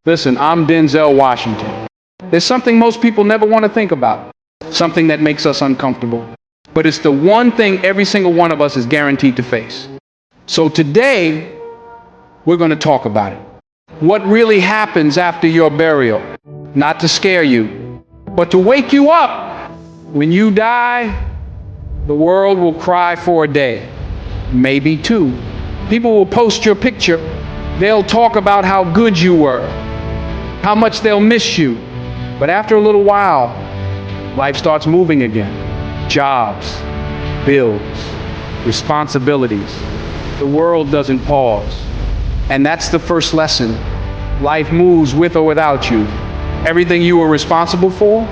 Listen, I'm Denzel Washington. There's something most people never want to think about, something that makes us uncomfortable. But it's the one thing every single one of us is guaranteed to face. So today, we're going to talk about it. What really happens after your burial? Not to scare you, but to wake you up. When you die, the world will cry for a day, maybe two. People will post your picture. They'll talk about how good you were, how much they'll miss you. But after a little while, life starts moving again. Jobs, bills, responsibilities. The world doesn't pause. And that's the first lesson. Life moves with or without you. Everything you were responsible for,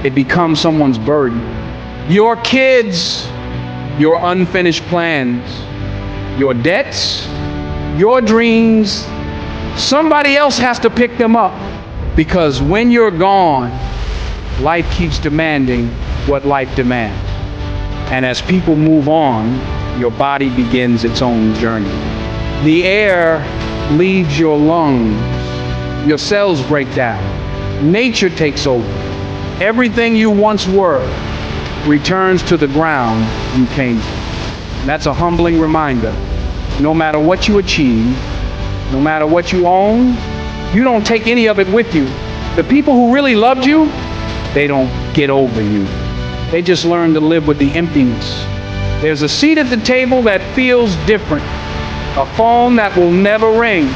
it becomes someone's burden. Your kids, your unfinished plans, your debts, your dreams, somebody else has to pick them up. Because when you're gone, life keeps demanding what life demands. And as people move on, your body begins its own journey. The air leaves your lungs. Your cells break down. Nature takes over. Everything you once were returns to the ground you came from. That's a humbling reminder. No matter what you achieve, no matter what you own, you don't take any of it with you. The people who really loved you, they don't get over you. They just learn to live with the emptiness. There's a seat at the table that feels different, a phone that will never ring,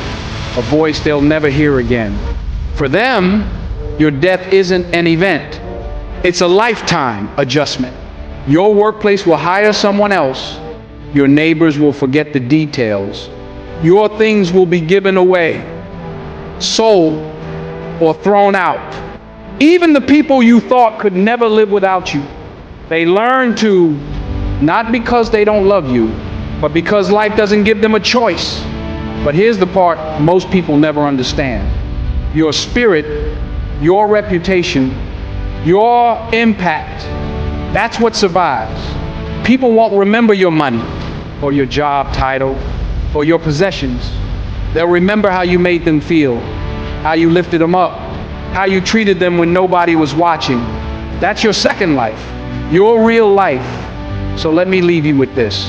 a voice they'll never hear again. For them, your death isn't an event. It's a lifetime adjustment. Your workplace will hire someone else. Your neighbors will forget the details. Your things will be given away, sold, or thrown out. Even the people you thought could never live without you, they learn to, not because they don't love you, but because life doesn't give them a choice. But here's the part most people never understand. Your spirit, your reputation, your impact, that's what survives. People won't remember your money, or your job title, or your possessions. They'll remember how you made them feel, how you lifted them up, how you treated them when nobody was watching. That's your second life, your real life. So let me leave you with this.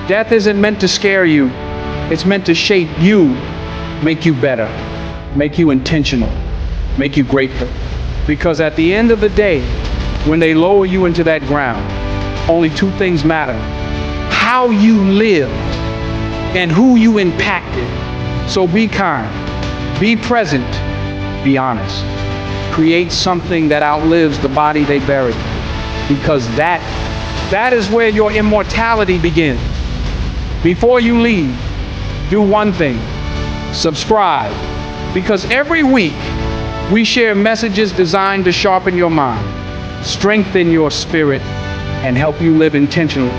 Death isn't meant to scare you. It's meant to shape you, make you better, make you intentional, make you grateful. Because at the end of the day, when they lower you into that ground, only two things matter: how you lived and who you impacted. So be kind, be present, be honest. Create something that outlives the body they buried. Because that is where your immortality begins. Before you leave, do one thing: subscribe. Because every week, we share messages designed to sharpen your mind, strengthen your spirit, and help you live intentionally.